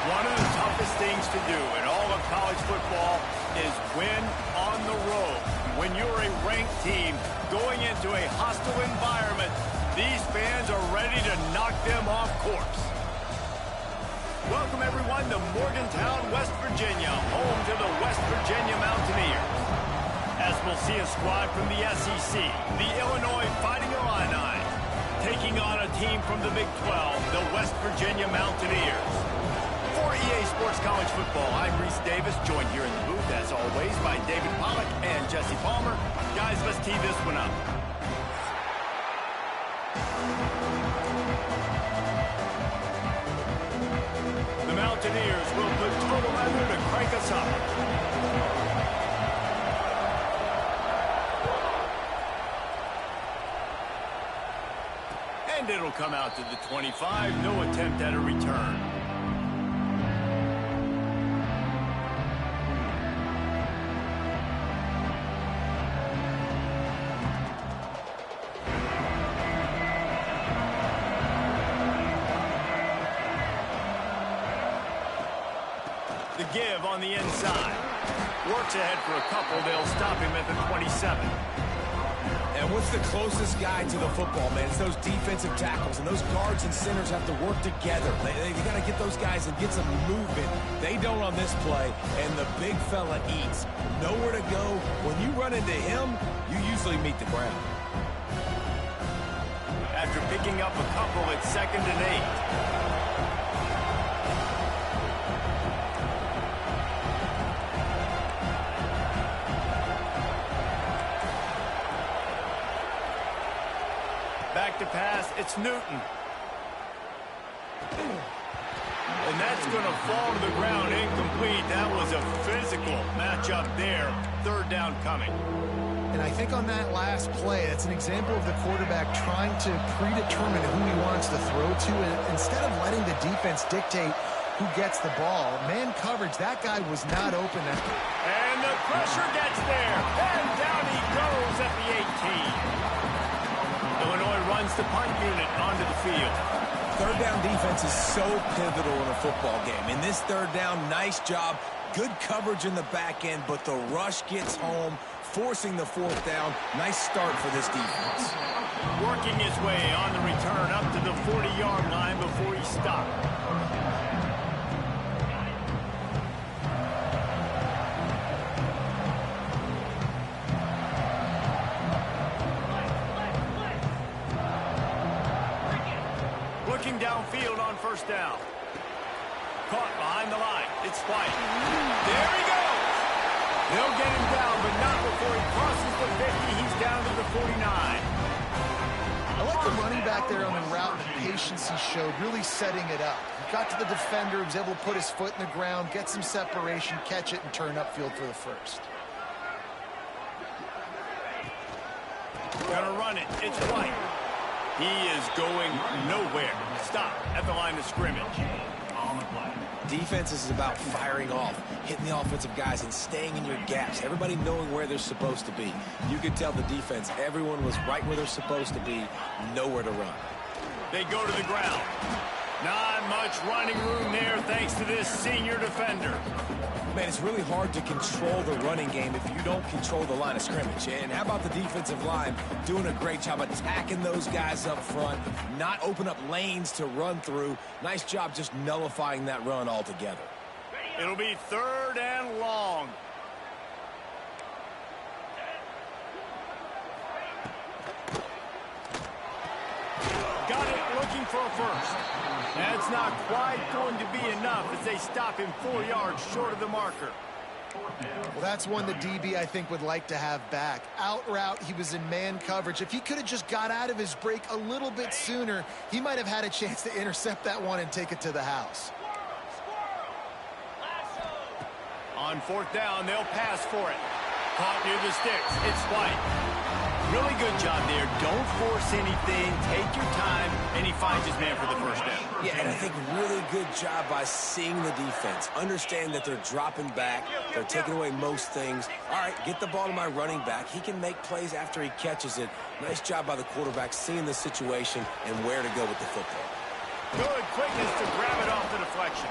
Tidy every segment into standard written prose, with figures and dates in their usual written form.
One of the toughest things to do in all of college football is win on the road. When you're a ranked team going into a hostile environment, these fans are ready to knock them off course. Welcome, everyone, to Morgantown, West Virginia, home to the West Virginia Mountaineers. As we'll see a squad from the SEC, the Illinois Fighting Illini, taking on a team from the Big 12, the West Virginia Mountaineers. For EA Sports College Football, I'm Reese Davis, joined here in the booth, as always, by David Pollack and Jesse Palmer. Guys, let's tee this one up. The Mountaineers will put total weather to crank us up. And it'll come out to the 25, no attempt at a return. The give on the inside. Works ahead for a couple. They'll stop him at the 27. And what's the closest guy to the football, man? It's those defensive tackles, and those guards and centers have to work together. They got to get those guys and get some movement. They don't on this play, and the big fella eats. Nowhere to go. When you run into him, you usually meet the ground. After picking up a couple, it's 2nd and 8. Back to pass, it's Newton. And that's going to fall to the ground incomplete. That was a physical matchup there. 3rd down coming. And I think on that last play, it's an example of the quarterback trying to predetermine who he wants to throw to. And instead of letting the defense dictate who gets the ball, man coverage, that guy was not open. And the pressure gets there. And down he goes at the 18. Illinois runs the punt unit onto the field. 3rd down defense is so pivotal in a football game. In this 3rd down, nice job. Good coverage in the back end, but the rush gets home, forcing the 4th down. Nice start for this defense. Working his way on the return up to the 40-yard line before he stopped. Looking downfield on 1st down. Caught behind the line. It's White. There he goes. They'll get him down, but not before he crosses the 50. He's down to the 49. I like the running back there on the route and the patience he showed, really setting it up. He got to the defender, was able to put his foot in the ground, get some separation, catch it, and turn upfield for the 1st. Gonna run it. It's White. He is going nowhere. Stop at the line of scrimmage. Defense is about firing off, hitting the offensive guys, and staying in your gaps. Everybody knowing where they're supposed to be. You could tell the defense, everyone was right where they're supposed to be, nowhere to run. They go to the ground. Not much running room there thanks to this senior defender. Man, it's really hard to control the running game if you don't control the line of scrimmage. And how about the defensive line doing a great job attacking those guys up front, not open up lanes to run through. Nice job just nullifying that run altogether. It'll be 3rd and long. Got it, looking for a 1st. That's not quite going to be enough as they stop him 4 yards short of the marker. Well, that's one the DB, I think, would like to have back. Out route, he was in man coverage. If he could have just got out of his break a little bit sooner, he might have had a chance to intercept that one and take it to the house. On 4th down, they'll pass for it. Caught near the sticks. It's White. Really good job there. Don't force anything. Take your time. And he finds his man for the 1st down. Yeah, and I think really good job by seeing the defense. Understand that they're dropping back. They're taking away most things. All right, get the ball to my running back. He can make plays after he catches it. Nice job by the quarterback seeing the situation and where to go with the football. Good quickness to grab it off the deflection.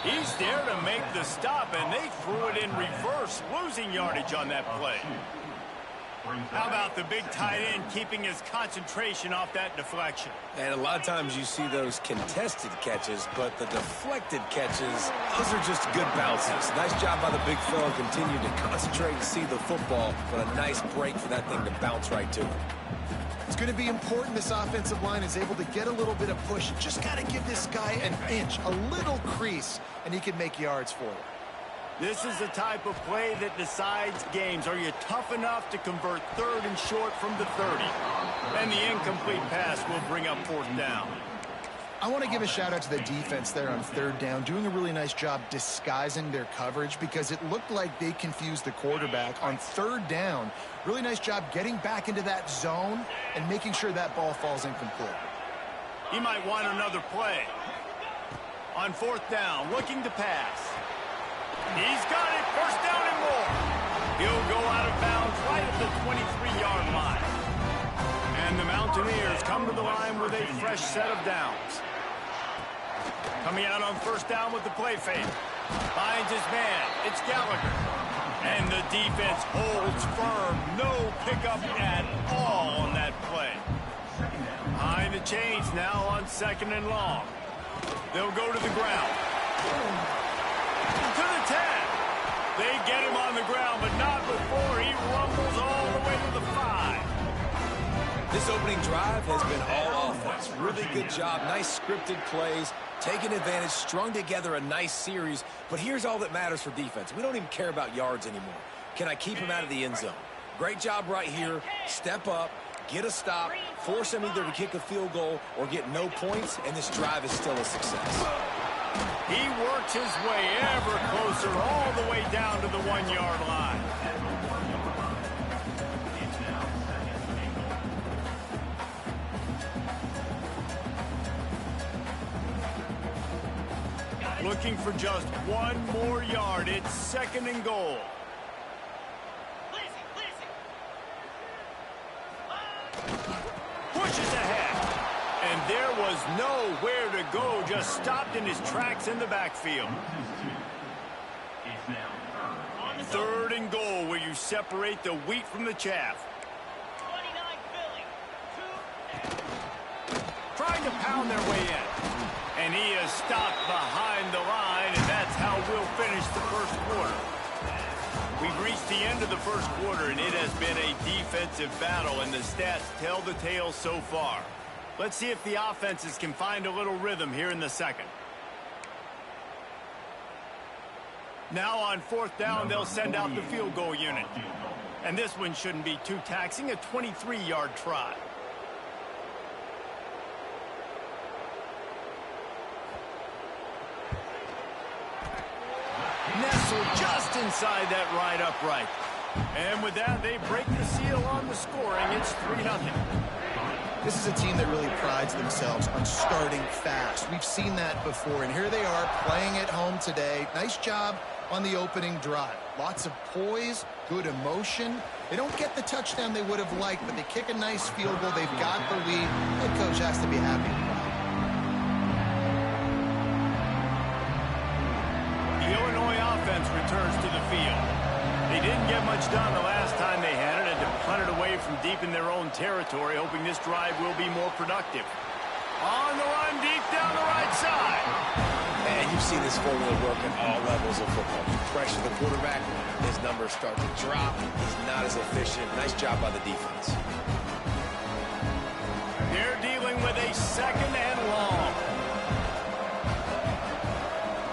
He's there to make the stop, and they threw it in reverse, losing yardage on that play. How about the big tight end keeping his concentration off that deflection? And a lot of times you see those contested catches, but the deflected catches, those are just good bounces. Nice job by the big fella. Continue to concentrate and see the football, but a nice break for that thing to bounce right to him. It's going to be important this offensive line is able to get a little bit of push. Just got to give this guy an inch, a little crease, and he can make yards for you. This is the type of play that decides games. Are you tough enough to convert 3rd and short from the 30? And the incomplete pass will bring up 4th down. I want to give a shout out to the defense there on 3rd down, doing a really nice job disguising their coverage because it looked like they confused the quarterback on 3rd down. Really nice job getting back into that zone and making sure that ball falls incomplete. He might want another play. On 4th down, looking to pass. He's got it, 1st down and more. He'll go out of bounds right at the 23-yard line. And the Mountaineers come to the line with a fresh set of downs. Coming out on 1st down with the play fake. Finds his man. It's Gallagher. And the defense holds firm. No pickup at all on that play. Behind the chains now on 2nd and long. They'll go to the ground. To the 10. They get him on the ground, but not before he rumbles all the way to the 5. This opening drive has been all offense. Really good job. Nice scripted plays. Taking advantage, strung together a nice series. But here's all that matters for defense. We don't even care about yards anymore. Can I keep him out of the end zone? Great job right here. Step up, get a stop, force him either to kick a field goal or get no points, and this drive is still a success. He works his way ever closer all the way down to the 1-yard line. Looking for just 1 more yard. It's 2nd and goal. Pushes ahead. And there was nowhere to go, just stopped in his tracks in the backfield. 3rd and goal, where you separate the wheat from the chaff. Trying to pound their way in. And he is stopped behind the line, and that's how we'll finish the 1st quarter. We've reached the end of the 1st quarter, and it has been a defensive battle, and the stats tell the tale so far. Let's see if the offenses can find a little rhythm here in the 2nd. Now on 4th down, they'll send out the field goal unit. And this one shouldn't be too taxing, a 23-yard try. Nestled just inside that right upright. And with that, they break the seal on the scoring. It's 3-0. This is a team that really prides themselves on starting fast. We've seen that before, and here they are playing at home today. Nice job on the opening drive. Lots of poise, good emotion. They don't get the touchdown they would have liked, but they kick a nice field goal. They've got the lead. Head coach has to be happy. The Illinois offense returns to the field. They didn't get much done the last time they had it, and to punt it away from deep in their own territory, hoping this drive will be more productive. On the run, deep down the right side. And you see this formula work at all levels of football. You pressure the quarterback, his numbers start to drop. He's not as efficient. Nice job by the defense. They're dealing with a 2nd and long.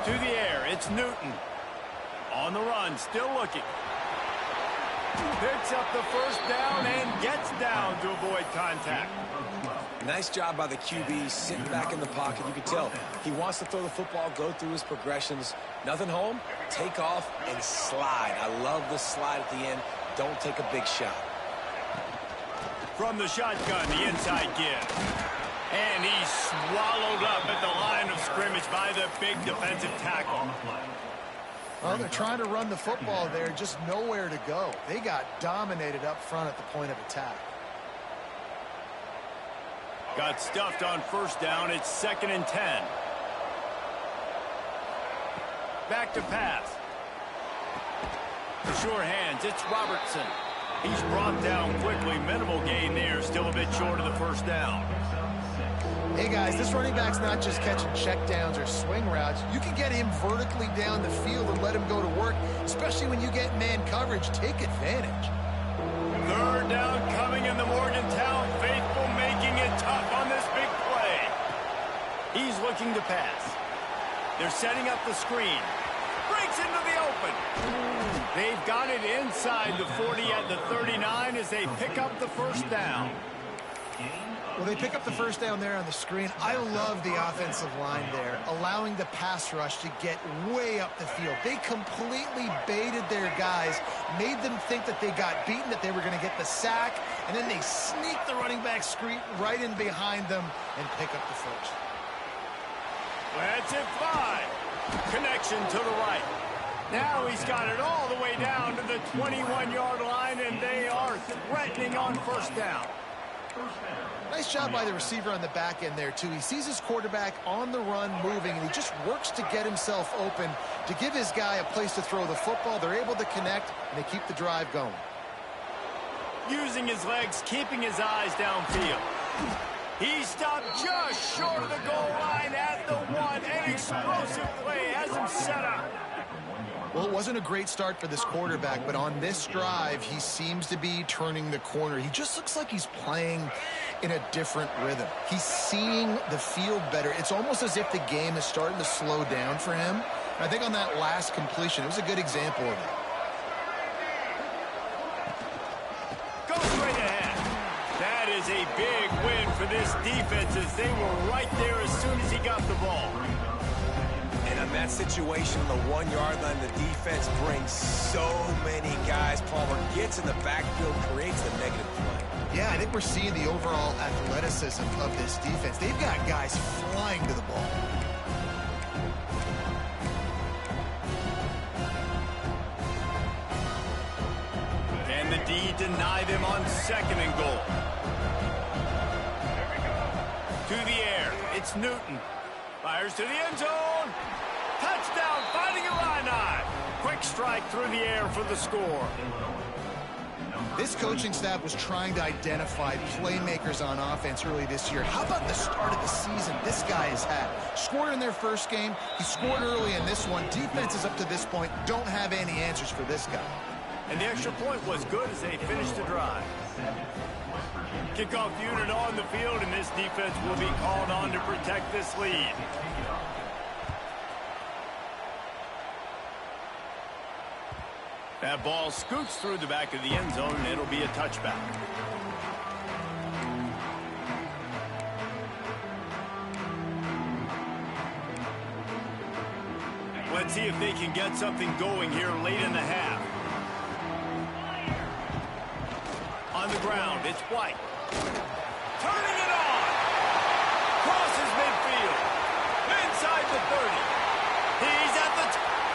To the air, it's Newton. On the run, still looking. Picks up the 1st down and gets down to avoid contact. Nice job by the QB, sitting back in the pocket. You can tell he wants to throw the football, go through his progressions. Nothing home, take off, and slide. I love the slide at the end. Don't take a big shot. From the shotgun, the inside give. And he's swallowed up at the line of scrimmage by the big defensive tackle. Well, they're trying to run the football there, just nowhere to go. They got dominated up front at the point of attack. Got stuffed on 1st down. It's 2nd and 10. Back to pass. For sure hands, it's Robertson. He's brought down quickly. Minimal gain there. Still a bit short of the first down. Hey, guys, this running back's not just catching checkdowns or swing routes. You can get him vertically down the field and let him go to work, especially when you get man coverage. Take advantage. Third down coming in the Morgantown faithful, making it tough on this big play. He's looking to pass. They're setting up the screen. Breaks into the open. They've got it inside the 40 at the 39 as they pick up the first down. Well, they pick up the first down there on the screen. I love the offensive line there, allowing the pass rush to get way up the field. They completely baited their guys, made them think that they got beaten, that they were going to get the sack, and then they sneak the running back screen right in behind them and pick up the first. Let's it fly. Connection to the right. Now he's got it all the way down to the 21-yard line, and they are threatening on first down. Nice job by the receiver on the back end there, too. He sees his quarterback on the run moving, and he just works to get himself open to give his guy a place to throw the football. They're able to connect, and they keep the drive going. Using his legs, keeping his eyes downfield. He stopped just short of the goal line at the one. An explosive play has him set up. Well, it wasn't a great start for this quarterback, but on this drive, he seems to be turning the corner. He just looks like he's playing in a different rhythm. He's seeing the field better. It's almost as if the game is starting to slow down for him. And I think on that last completion, it was a good example of it. Go straight ahead. That is a big win for this defense as they were right there as soon as he got the ball. And on that situation, the 1 yard line, the defense brings so many guys. Palmer gets in the backfield, creates the negative play. Yeah, I think we're seeing the overall athleticism of this defense. They've got guys flying to the ball. And the D deny them on second and goal. To the air, it's Newton. Fires to the end zone. Touchdown, Fighting Illini. Quick strike through the air for the score. This coaching staff was trying to identify playmakers on offense early this year. How about the start of the season this guy has had? Scored in their first game. He scored early in this one. Defenses up to this point don't have any answers for this guy. And the extra point was good as they finished the drive. Kickoff unit on the field, and this defense will be called on to protect this lead. That ball scoots through the back of the end zone, and it'll be a touchback. Let's see if they can get something going here late in the half. On the ground, it's White. Turning it on. Crosses midfield. Inside the 30. He's at the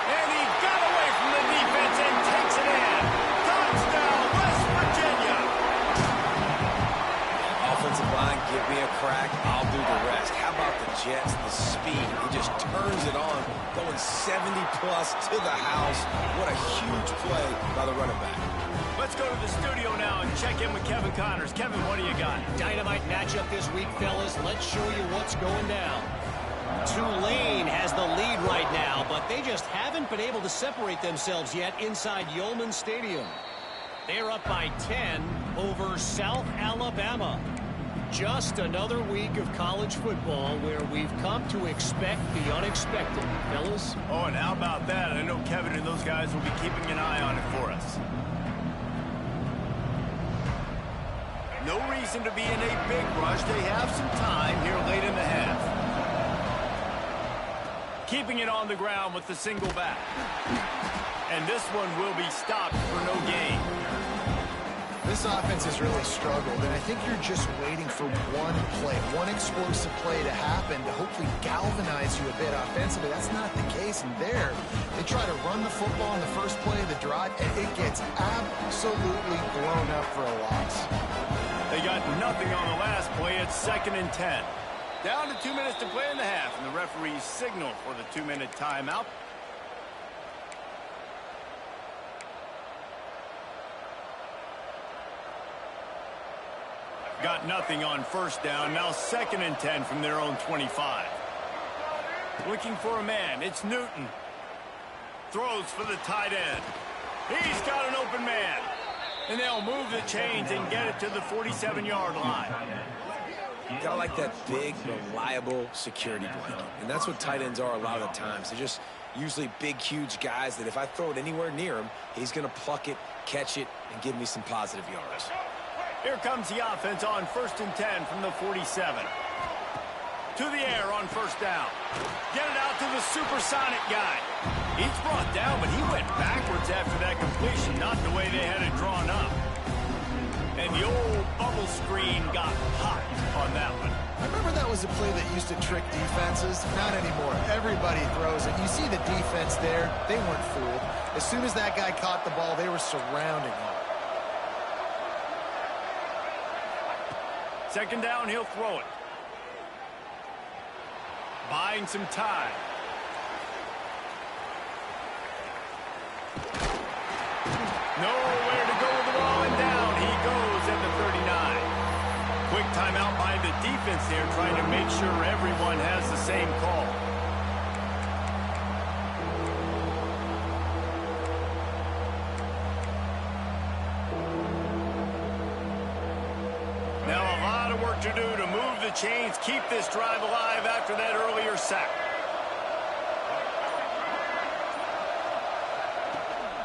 and he got away from the defense and takes it in. Touchdown, West Virginia. Offensive line, give me a crack, I'll do the rest. How about the Jets, the speed? He just turns it on, going 70-plus to the house. What a huge play by the running back. Let's go to the studio now and check in with Kevin Connors. Kevin, what do you got? Dynamite matchup this week, fellas. Let's show you what's going down. Tulane has the lead right now, but they just haven't been able to separate themselves yet inside Yulman Stadium. They're up by 10 over South Alabama. Just another week of college football where we've come to expect the unexpected, fellas. Oh, and how about that? I know Kevin and those guys will be keeping an eye on it for us. No reason to be in a big rush. They have some time here late in the half. Keeping it on the ground with the single back. And this one will be stopped for no gain. This offense has really struggled, and I think you're just waiting for one play, one explosive play to happen to hopefully galvanize you a bit offensively. That's not the case, and there, they try to run the football in the first play of the drive, and it gets absolutely blown up for a loss. They got nothing on the last play. It's 2nd and 10. Down to 2 minutes to play in the half, and the referees signal for the 2-minute timeout. Got nothing on first down. Now 2nd and 10 from their own 25. Looking for a man. It's Newton. Throws for the tight end. He's got an open man. And they'll move the chains and get it to the 47-yard line. Got like that big, reliable security blanket. And that's what tight ends are a lot of the times. They're just usually big, huge guys that if I throw it anywhere near him, he's going to pluck it, catch it, and give me some positive yards. Here comes the offense on 1st and 10 from the 47. To the air on 1st down. Get it out to the supersonic guy. He's brought down, but he went backwards after that completion, not the way they had it drawn up. And the old bubble screen got hot on that one. I remember that was a play that used to trick defenses. Not anymore. Everybody throws it. You see the defense there. They weren't fooled. As soon as that guy caught the ball, they were surrounding him. 2nd down, he'll throw it. Buying some time. Nowhere to go with the ball, and down he goes at the 39. Quick timeout by the defense there, trying to make sure everyone has the same call. Now a lot of work to do to move the chains, keep this drive alive after that earlier sack.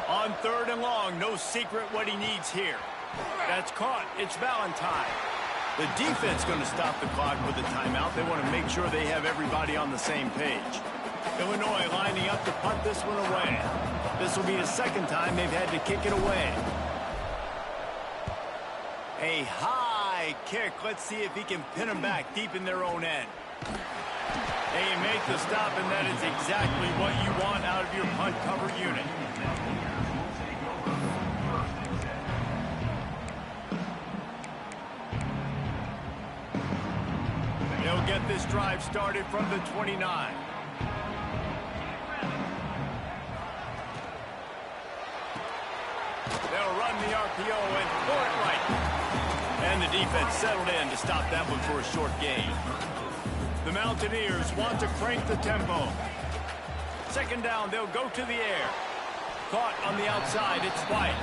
On 3rd and long, no secret what he needs here. That's caught. It's Valentine. The defense going to stop the clock with a timeout. They want to make sure they have everybody on the same page. Illinois lining up to punt this one away. This will be the 2nd time they've had to kick it away. A high kick. Let's see if he can pin them back deep in their own end. They make the stop, and that is exactly what you want out of your punt cover unit. They'll get this drive started from the 29. They'll run the RPO and throw it right. And the defense settled in to stop that one for a short gain. The Mountaineers want to crank the tempo. 2nd down, they'll go to the air. Caught on the outside, it's White.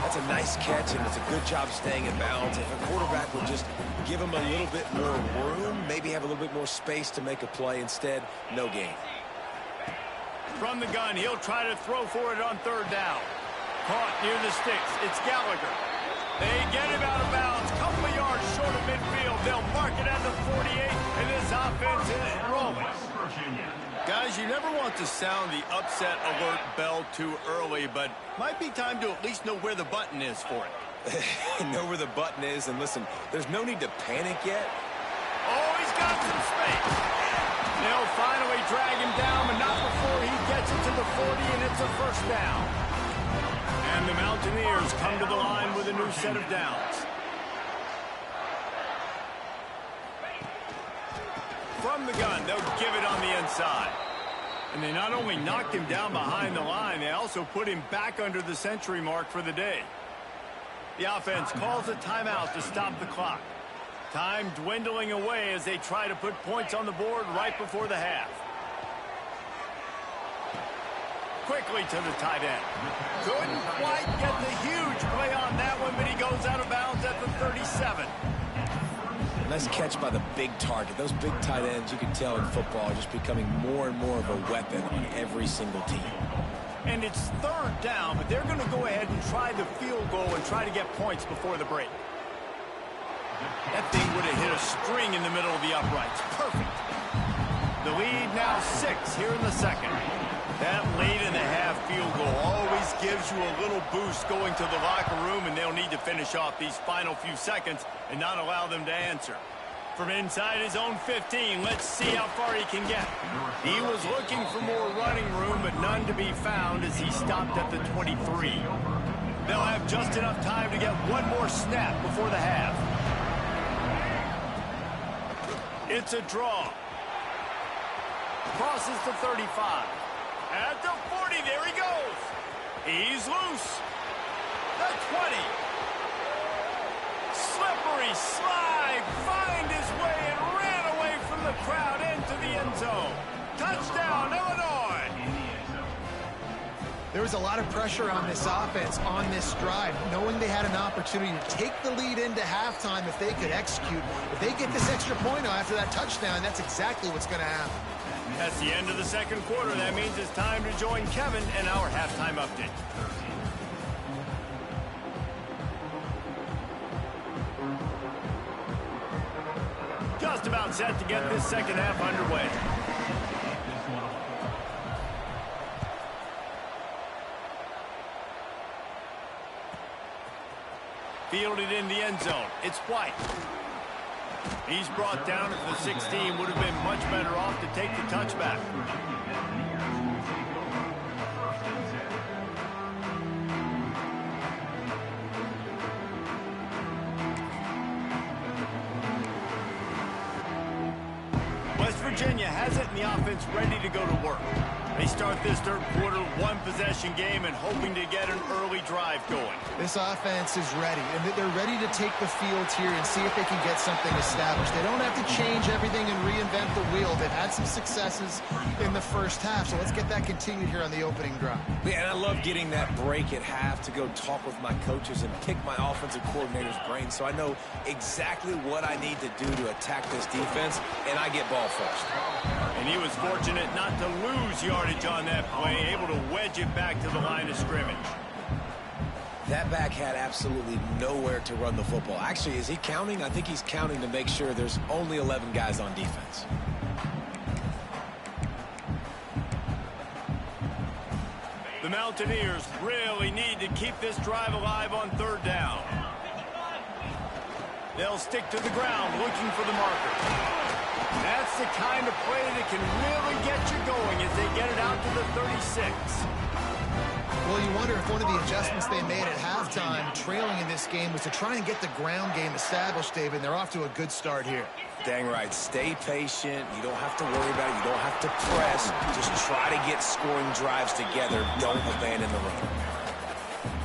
That's a nice catch, and it's a good job staying in bounds. If a quarterback would just give him a little bit more room, maybe have a little bit more space to make a play. Instead, no gain. From the gun, he'll try to throw for it on 3rd down. Caught near the sticks. It's Gallagher. They get him out of bounds. Couple of yards short of midfield. They'll mark it at the 48, and this offense is rolling. Guys, you never want to sound the upset alert bell too early, but might be time to at least know where the button is for it. Know where the button is, and listen, there's no need to panic yet. Oh, he's got some space. They'll finally drag him down, but not before he gets it to the 40, and it's a 1st down. And the Mountaineers come to the line with a new set of downs. From the gun, they'll give it on the inside. And they not only knocked him down behind the line, they also put him back under the century mark for the day. The offense calls a timeout to stop the clock. Time dwindling away as they try to put points on the board right before the half. Quickly to the tight end. Couldn't quite get the huge play on that one, but he goes out of bounds at the 37. Nice catch by the big target. Those big tight ends, you can tell in football, are just becoming more and more of a weapon on every single team. And it's 3rd down, but they're going to go ahead and try the field goal and try to get points before the break. That thing would have hit a string in the middle of the uprights. Perfect. The lead now 6 here in the 2nd. That late-in-the-half field goal always gives you a little boost going to the locker room, and they'll need to finish off these final few seconds and not allow them to answer. From inside his own 15, let's see how far he can get. He was looking for more running room, but none to be found as he stopped at the 23. They'll have just enough time to get one more snap before the half. It's a draw. Crosses the 35. At the 40, there he goes. He's loose. The 20. Slippery slide, find his way and ran away from the crowd into the end zone. Touchdown, Illinois! There was a lot of pressure on this offense on this drive, knowing they had an opportunity to take the lead into halftime if they could execute. If they get this extra point after that touchdown, that's exactly what's going to happen. That's the end of the second quarter. That means it's time to join Kevin in our halftime update. Just about set to get this second half underway. Fielded in the end zone. It's White. He's brought down at the 16. Would have been much better off to take the touchback. West Virginia has it, and the offense ready to go to work. They start this third quarter one-possession game and hoping to get an early drive going. This offense is ready, and they're ready to take the field here and see if they can get something established. They don't have to change everything and reinvent the wheel. They've had some successes in the first half, so let's get that continued here on the opening drive. Yeah, and I love getting that break at half to go talk with my coaches and pick my offensive coordinator's brain so I know exactly what I need to do to attack this defense, and I get ball first. And he was fortunate not to lose yardage on that play, able to wedge it back to the line of scrimmage. That back had absolutely nowhere to run the football. Actually, is he counting? I think he's counting to make sure there's only 11 guys on defense. The Mountaineers really need to keep this drive alive on third down. They'll stick to the ground looking for the marker. That's the kind of play that can really get you going as they get it out to the 36. Well, you wonder if one of the adjustments they made at halftime, trailing in this game, was to try and get the ground game established, David. They're off to a good start here. Dang right. Stay patient. You don't have to worry about it. You don't have to press. Just try to get scoring drives together. Don't abandon the run.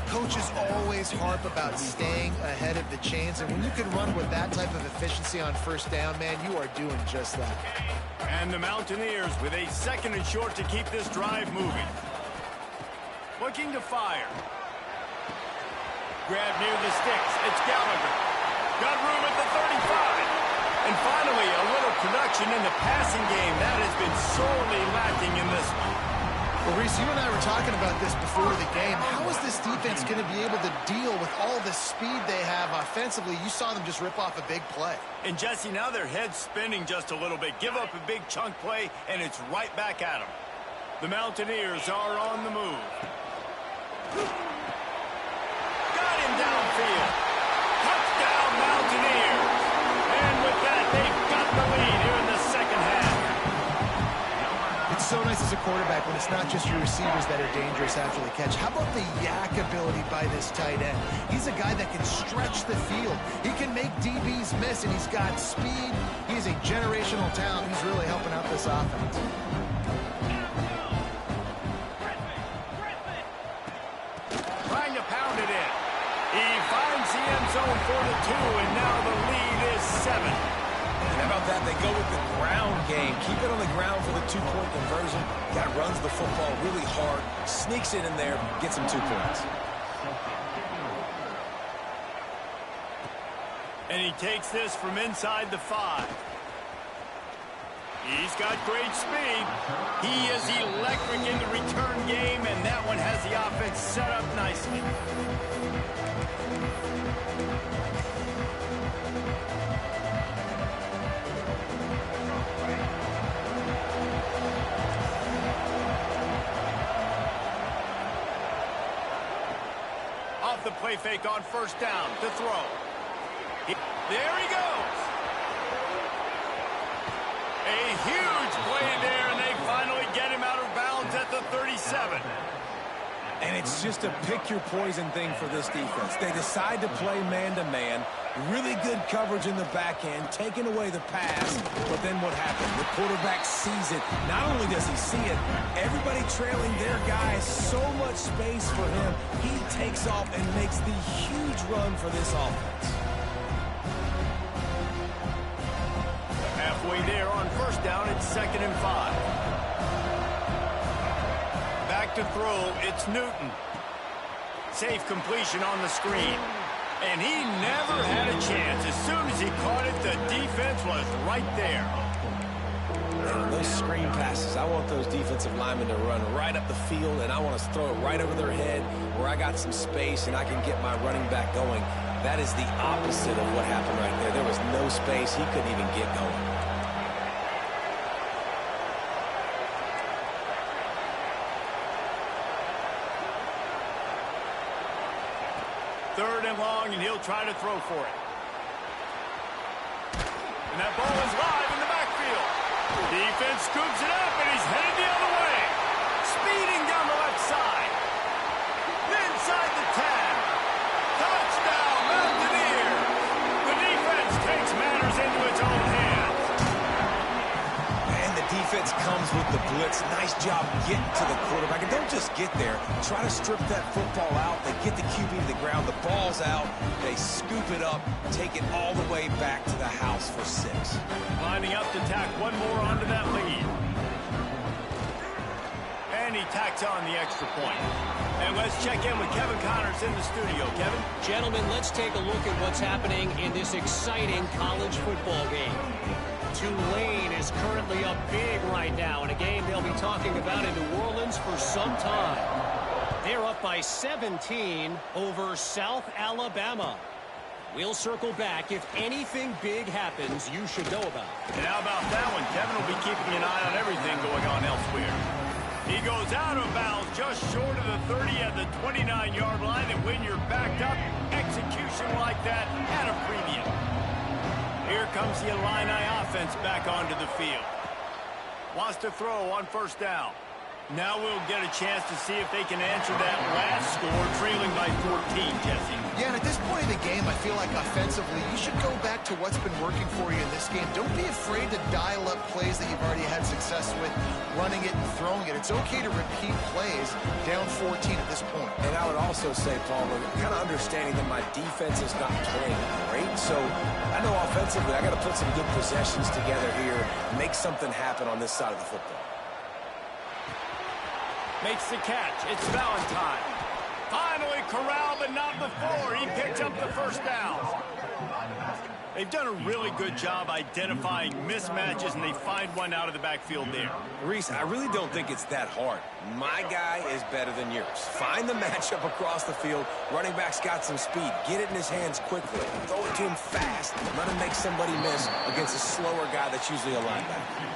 Coaches always harp about staying ahead of the chains, and when you can run with that type of efficiency on first down, man, you are doing just that. And the Mountaineers with a second and short to keep this drive moving. Looking to fire. Grab near the sticks. It's Gallagher. Got room at the 35. And finally, a little production in the passing game. That has been sorely lacking in this one. Well, Reese, you and I were talking about this before the game. How is this defense going to be able to deal with all the speed they have offensively? You saw them just rip off a big play. And, Jesse, now their head's spinning just a little bit. Give up a big chunk play, and it's right back at them. The Mountaineers are on the move. Got him downfield. Touchdown, Mountaineers. And with that, they've got the lead here in the second half. It's so nice as a quarterback when it's not just your receivers that are dangerous after the catch. How about the yak ability by this tight end? He's a guy that can stretch the field. He can make DBs miss, and he's got speed. He's a generational talent. He's really helping out this offense. Trying to pound it in. He finds the end zone for the 2, and now the lead is 7. How about that? They go with the ground game. Keep it on the ground for the two-point conversion. Guy runs the football really hard, sneaks it in there, gets him 2 points. And he takes this from inside the 5. He's got great speed. He is electric in the return game, and that one has the offense set up nicely. Off the play fake on first down to throw. There he goes. A huge play there, and they finally get him out of bounds at the 37. And it's just a pick-your-poison thing for this defense. They decide to play man-to-man, really good coverage in the back end, taking away the pass, but then what happens? The quarterback sees it. Not only does he see it, everybody trailing their guy, so much space for him. He takes off and makes the huge run for this offense. first down. It's 2nd and 5. Back to throw. It's Newton. Safe completion on the screen. And he never had a chance. As soon as he caught it, the defense was right there. And those screen passes, I want those defensive linemen to run right up the field, and I want to throw it right over their head where I got some space and I can get my running back going. That is the opposite of what happened right there. There was no space. He couldn't even get going. Third and long, and he'll try to throw for it. And that ball is live in the backfield. Defense scoops it up, and he's headed the other way. Speeding down the left side. Inside the 10. Touchdown, Mountaineers. The defense takes matters into its own hands. And the defense comes with the blitz. Nice job getting to the quarterback. And don't just get there. Try to strip that football out. They get the QB to the ground. The ball's out. They scoop it up, take it all the way back to the house for 6. Lining up to tack one more onto that lead. And he tacks on the extra point. And let's check in with Kevin Connors in the studio. Kevin? Gentlemen, let's take a look at what's happening in this exciting college football game. Tulane is currently up big right now in a game they'll be talking about in New Orleans for some time. They're up by 17 over South Alabama. We'll circle back. If anything big happens, you should know about it. And how about that one? Kevin will be keeping an eye on everything going on elsewhere. He goes out of bounds just short of the 30 at the 29-yard line. And when you're backed up, execution like that at a premium. Here comes the Illini offense back onto the field. Wants to throw on first down. Now we'll get a chance to see if they can answer that last score, trailing by 14, Jesse. Yeah, and at this point in the game, I feel like offensively, you should go back to what's been working for you in this game. Don't be afraid to dial up plays that you've already had success with, running it and throwing it. It's okay to repeat plays down 14 at this point. And I would also say, Palmer, kind of understanding that my defense is not playing great. So I know offensively, I got to put some good possessions together here, make something happen on this side of the football. Makes the catch. It's Valentine. Finally corralled, but not before. He picks up the first down. They've done a really good job identifying mismatches, and they find one out of the backfield there. Reese, I really don't think it's that hard. My guy is better than yours. Find the matchup across the field. Running back's got some speed. Get it in his hands quickly. Throw it to him fast. Let him make somebody miss against a slower guy that's usually a linebacker.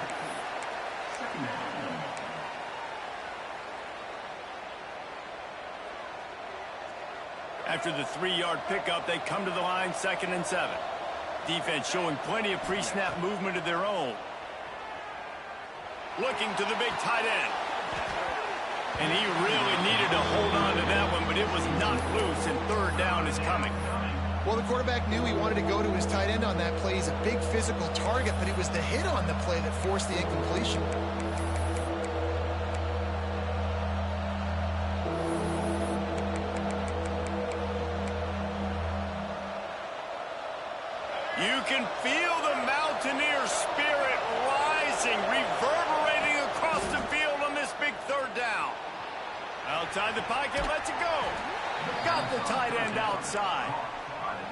After the 3-yard pickup, they come to the line, 2nd and 7. Defense showing plenty of pre-snap movement of their own. Looking to the big tight end. And he really needed to hold on to that one, but it was knocked loose, and third down is coming. Well, the quarterback knew he wanted to go to his tight end on that play. He's a big physical target, but it was the hit on the play that forced the incompletion. You can feel the Mountaineer spirit rising, reverberating across the field on this big third down. Outside the pocket, lets it go. Got the tight end outside.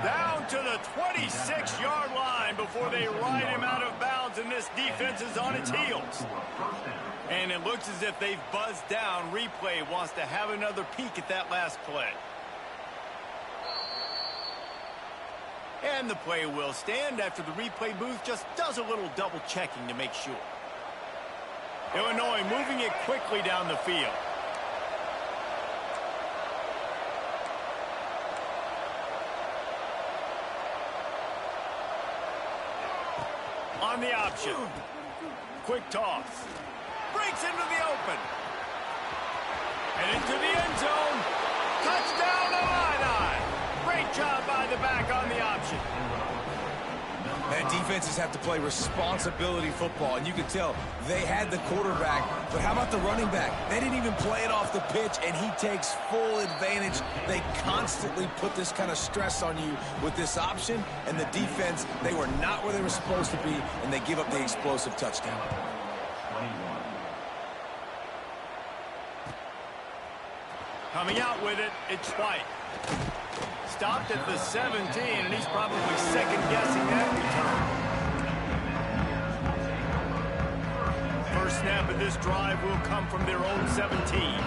Down to the 26-yard line before they ride him out of bounds, and this defense is on its heels. And it looks as if they've buzzed down. Replay wants to have another peek at that last play. And the play will stand after the replay booth just does a little double checking to make sure. Illinois moving it quickly down the field. On the option. Quick toss. Breaks into the open. And into the end zone. Touchdown, Illini. Great job by the back on the option. And defenses have to play responsibility football, and you can tell they had the quarterback, but how about the running back? They didn't even play it off the pitch, and he takes full advantage. They constantly put this kind of stress on you with this option, and the defense, they were not where they were supposed to be, and they give up the explosive touchdown. Coming out with it, it's White. Stopped at the 17, and he's probably second-guessing that return. First snap of this drive will come from their own 17.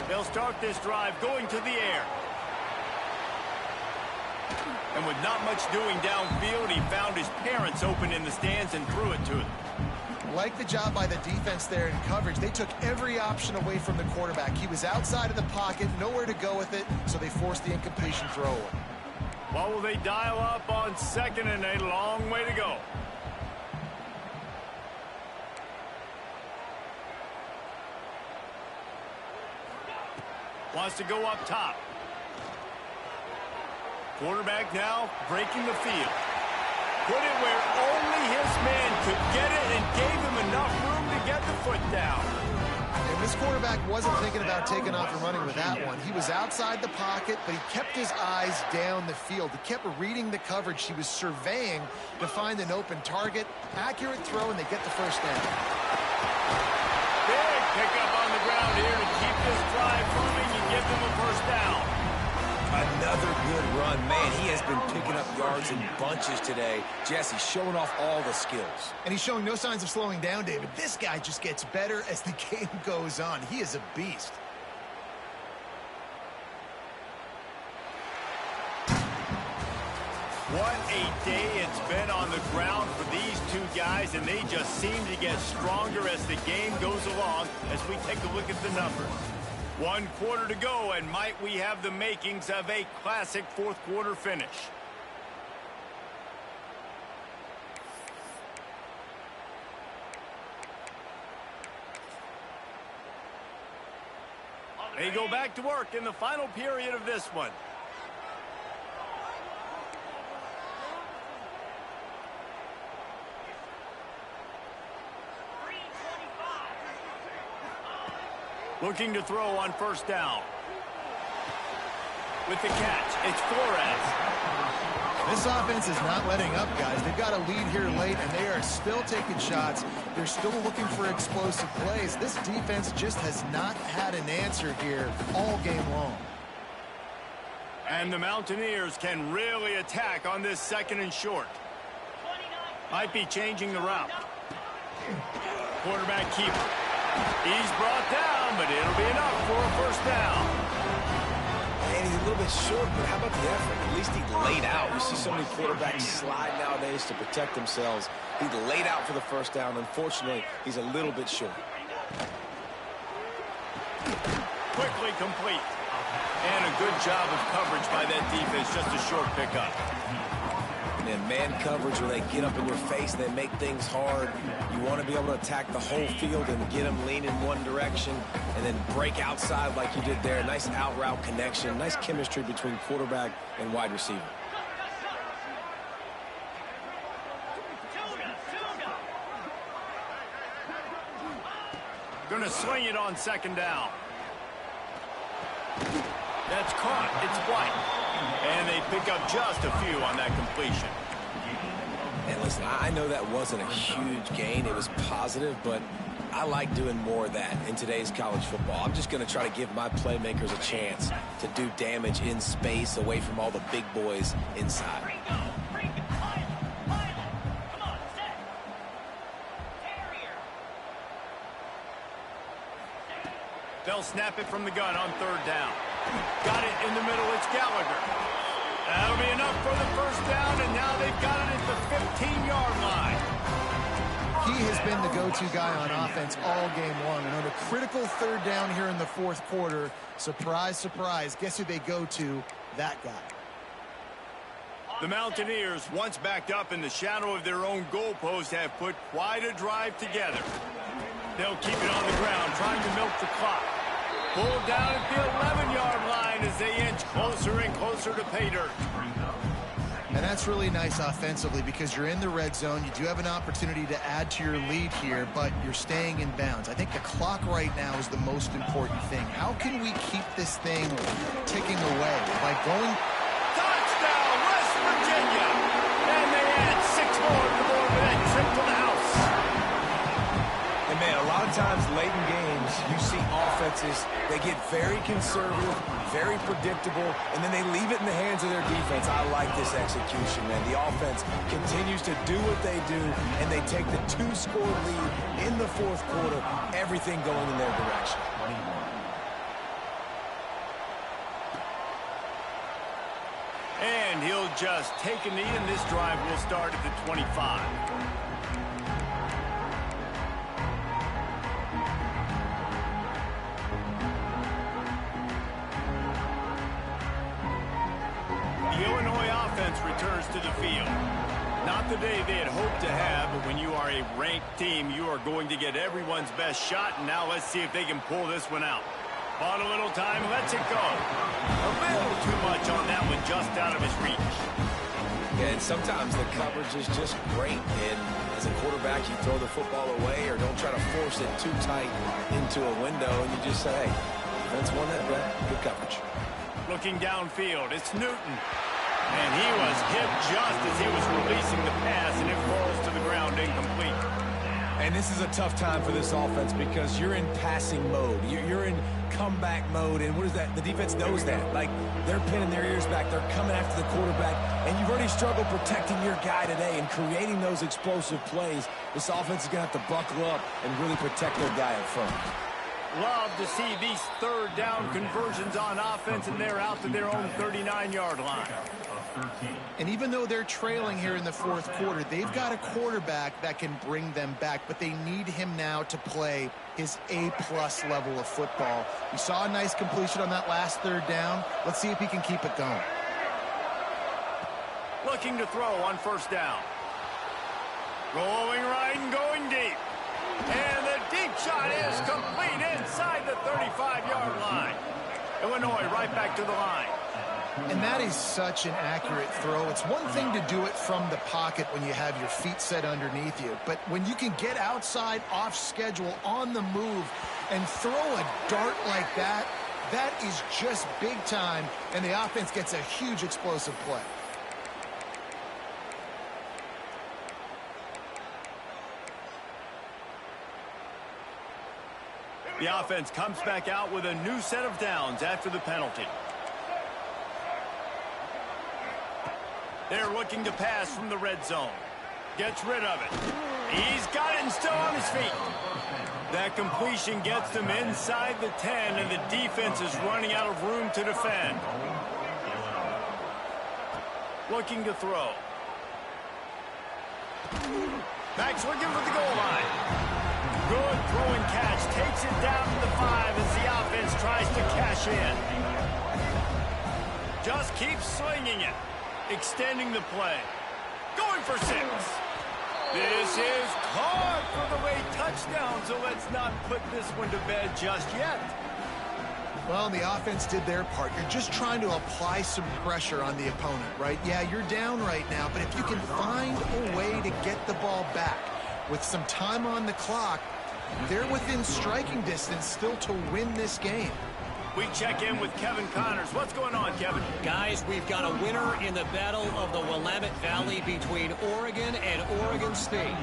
They'll start this drive going to the air. And with not much doing downfield, he found his parents open in the stands and threw it to them. Like the job by the defense there in coverage. They took every option away from the quarterback. He was outside of the pocket, nowhere to go with it, so they forced the incompletion throw. What will they dial up on second and a long way to go? Wants to go up top. Quarterback now breaking the field. Put it where only his man could get it and gave him enough room to get the foot down. And this quarterback wasn't thinking about taking off and running with that one. He was outside the pocket, but he kept his eyes down the field. He kept reading the coverage. He was surveying to find an open target. Accurate throw, and they get the first down. Big pickup on the ground here to keep this drive moving and give them a first down. Another good run. Man, he has been picking up yards in bunches today. Jesse showing off all the skills. And he's showing no signs of slowing down, David. This guy just gets better as the game goes on. He is a beast. What a day it's been on the ground for these two guys, and they just seem to get stronger as the game goes along as we take a look at the numbers. 1 quarter to go, and might we have the makings of a classic fourth quarter finish. They go back to work in the final period of this one. Looking to throw on first down. With the catch, it's Flores. This offense is not letting up, guys. They've got a lead here late, and they are still taking shots. They're still looking for explosive plays. This defense just has not had an answer here all game long. And the Mountaineers can really attack on this second and short. Might be changing the route. Quarterback keeper. He's brought down, but it'll be enough for a first down. And he's a little bit short, but how about the effort? At least he laid out. You see so many quarterbacks slide nowadays to protect themselves. He laid out for the first down. Unfortunately, he's a little bit short. Quickly complete. And a good job of coverage by that defense. Just a short pickup. And man coverage, where they get up in your face, they make things hard. You want to be able to attack the whole field and get them lean in one direction and then break outside like you did there. Nice out route connection, nice chemistry between quarterback and wide receiver. Going to swing it on second down. That's caught. It's White. And they pick up just a few on that completion. And listen, I know that wasn't a huge gain. It was positive, but I like doing more of that in today's college football. I'm just going to try to give my playmakers a chance to do damage in space away from all the big boys inside. They'll snap it from the gun on third down. Got it in the middle. It's Gallagher. That'll be enough for the first down, and now they've got it at the 15-yard line. He has been the go-to guy on offense all game long. And on a critical third down here in the fourth quarter, surprise, surprise, guess who they go to? That guy. The Mountaineers, once backed up in the shadow of their own goalpost, have put quite a drive together. They'll keep it on the ground, trying to milk the clock. Pulled down at the 11-yard line as they inch closer and closer to pay dirt. And that's really nice offensively because you're in the red zone. You do have an opportunity to add to your lead here, but you're staying in bounds. I think the clock right now is the most important thing. How can we keep this thing ticking away by going... Touchdown, West Virginia! And they add 6 more to the board with that trip to the house. And, man, a lot of times late in games, you see offenses, they get very conservative, very predictable, and then they leave it in the hands of their defense. I like this execution, man. The offense continues to do what they do, and they take the 2-score lead in the fourth quarter, everything going in their direction. And he'll just take a knee, and this drive will start at the 25. The Illinois offense returns to the field. Not the day they had hoped to have, but when you are a ranked team, you are going to get everyone's best shot, and now let's see if they can pull this one out. On a little time, lets it go. A little too much on that one, just out of his reach. And sometimes the coverage is just great, and as a quarterback, you throw the football away or don't try to force it too tight into a window, and you just say, hey, defense won that bet. Good coverage. Looking downfield, it's Newton. And he was hit just as he was releasing the pass, and it falls to the ground incomplete. And this is a tough time for this offense because you're in passing mode. You're in comeback mode, and what is that? The defense knows that. Like, they're pinning their ears back. They're coming after the quarterback, and you've already struggled protecting your guy today and creating those explosive plays. This offense is going to have to buckle up and really protect their guy up front. Love to see these third down conversions on offense, and they're out to their own 39-yard line. And even though they're trailing here in the fourth quarter, they've got a quarterback that can bring them back, but they need him now to play his A-plus level of football. We saw a nice completion on that last third down. Let's see if he can keep it going. Looking to throw on first down. Rolling right and going deep. And the deep shot is complete inside the 35-yard line. Illinois right back to the line. And that is such an accurate throw. It's one thing to do it from the pocket when you have your feet set underneath you, but when you can get outside, off schedule, on the move, and throw a dart like that, that is just big time, and the offense gets a huge explosive play. The offense comes back out with a new set of downs after the penalty. They're looking to pass from the red zone. Gets rid of it. He's got it and still on his feet. That completion gets them inside the 10, and the defense is running out of room to defend. Looking to throw. Max looking for the goal line. Good throw and catch. Takes it down to the 5 as the offense tries to cash in. Just keeps slinging it. Extending the play. Going for 6. This is caught for the late touchdown, so let's not put this one to bed just yet. Well, the offense did their part. You're just trying to apply some pressure on the opponent, right? Yeah, you're down right now, but if you can find a way to get the ball back with some time on the clock, they're within striking distance still to win this game. We check in with Kevin Connors. What's going on, Kevin? Guys, we've got a winner in the battle of the Willamette Valley between Oregon and Oregon State.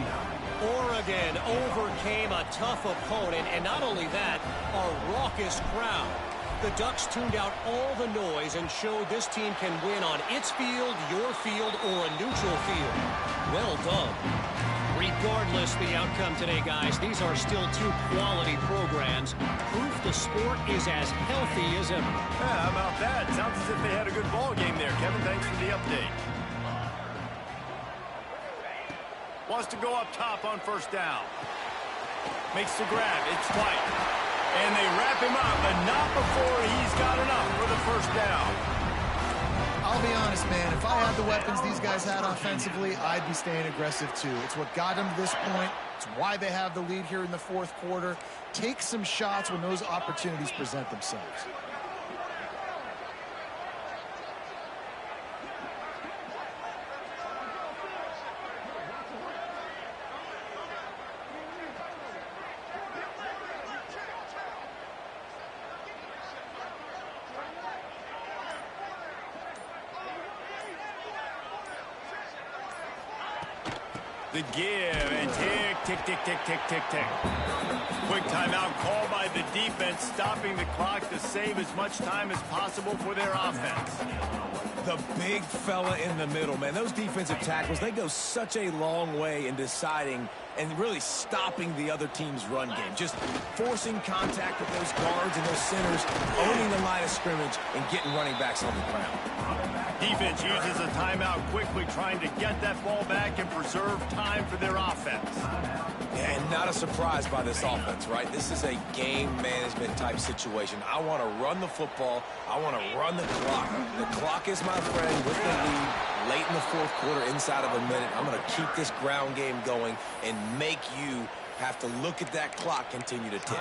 Oregon overcame a tough opponent, and not only that, a raucous crowd. The Ducks tuned out all the noise and showed this team can win on its field, your field, or a neutral field. Well done. Regardless the outcome today, guys, these are still two quality programs. Proof the sport is as healthy as ever. Yeah, how about that? Sounds as if they had a good ball game there. Kevin, thanks for the update. Wants to go up top on first down. Makes the grab. It's White. And they wrap him up, but not before he's got enough for the first down. I'll be honest, man, if I had the weapons these guys had offensively, I'd be staying aggressive too. It's what got them to this point. It's why they have the lead here in the fourth quarter. Take some shots when those opportunities present themselves. The give and tick, tick, tick, tick, tick, tick, tick. Quick timeout called by the defense, stopping the clock to save as much time as possible for their offense. The big fella in the middle, man. Those defensive tackles, they go such a long way in deciding and really stopping the other team's run game. Just forcing contact with those guards and those centers, owning the line of scrimmage, and getting running backs on the ground. Defense uses a timeout quickly, trying to get that ball back and preserve time for their offense. Yeah, and not a surprise by this offense, right? This is a game management type situation. I want to run the football. I want to run the clock. The clock is my friend with the lead. Late in the fourth quarter, inside of a minute, I'm going to keep this ground game going and make you have to look at that clock continue to tick.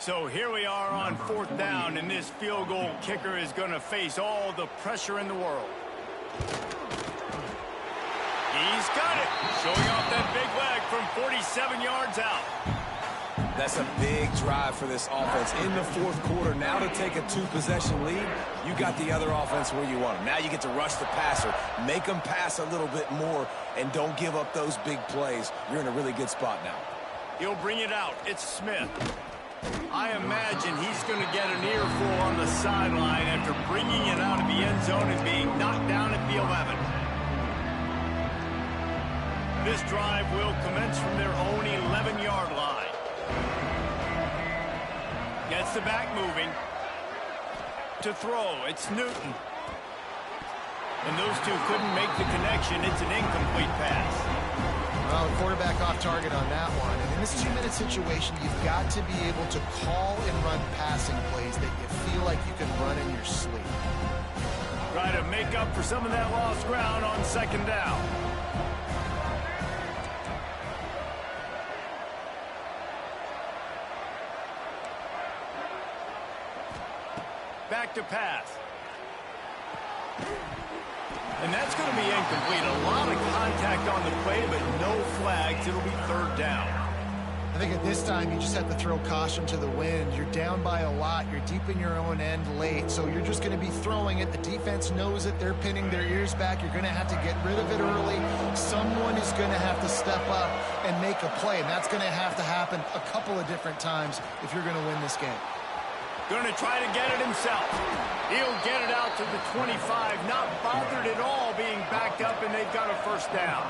So here we are on fourth down, and this field goal kicker is going to face all the pressure in the world. He's got it, showing off that big leg from 47 yards out. That's a big drive for this offense in the fourth quarter. Now to take a two-possession lead, you got the other offense where you want them. Now you get to rush the passer, make them pass a little bit more, and don't give up those big plays. You're in a really good spot now. He'll bring it out. It's Smith. I imagine he's going to get an earful on the sideline after bringing it out of the end zone and being knocked down at the 11. This drive will commence from their own 11-yard line. Gets the back moving. To throw, it's Newton. And those two couldn't make the connection. It's an incomplete pass. Well, quarterback off target on that one. And in this two-minute situation, you've got to be able to call and run passing plays that you feel like you can run in your sleep. Try to make up for some of that lost ground on second down. Back to pass. And that's going to be incomplete. A lot of contact on the play, but no flags. It'll be third down. I think at this time, you just have to throw caution to the wind. You're down by a lot. You're deep in your own end late, so you're just going to be throwing it. The defense knows it. They're pinning their ears back. You're going to have to get rid of it early. Someone is going to have to step up and make a play, and that's going to have to happen a couple of different times if you're going to win this game. Going to try to get it himself. He'll get it out to the 25, not bothered at all being backed up, and they've got a first down.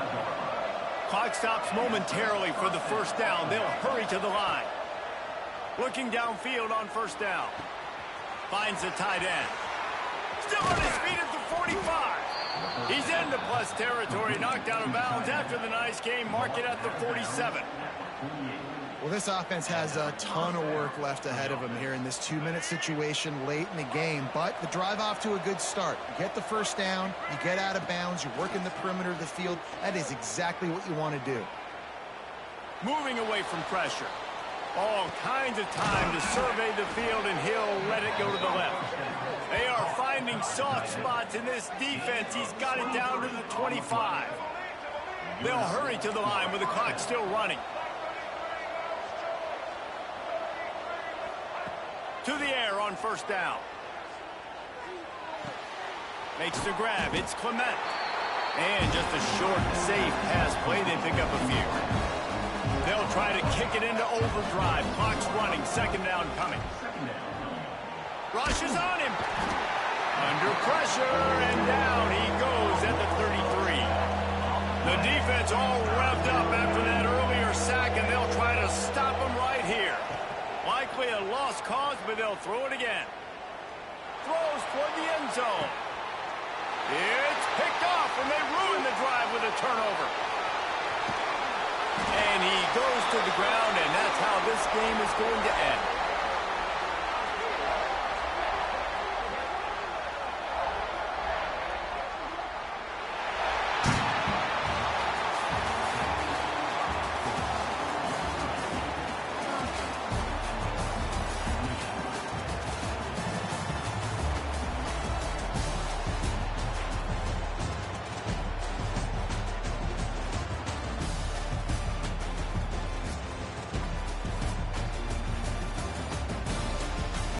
Clock stops momentarily for the first down. They'll hurry to the line. Looking downfield on first down. Finds the tight end. Still on his feet at the 45. He's into plus territory, knocked out of bounds after the nice game. Mark it at the 47. Well, this offense has a ton of work left ahead of them here in this two-minute situation late in the game, but the drive off to a good start. You get the first down, you get out of bounds, you're working the perimeter of the field. That is exactly what you want to do. Moving away from pressure. All kinds of time to survey the field, and he'll let it go to the left. They are finding soft spots in this defense. He's got it down to the 25. They'll hurry to the line with the clock still running. To the air on first down. Makes the grab. It's Clement. And just a short, safe pass play. They pick up a few. They'll try to kick it into overdrive. Clock's running. Second down coming. Rush is on him. Under pressure, and down he goes at the 33. The defense all revved up after that earlier sack, and they'll try to stop him right here. Likely a lost cause, but they'll throw it again. Throws toward the end zone. It's picked off, and they ruin the drive with a turnover. And he goes to the ground, and that's how this game is going to end.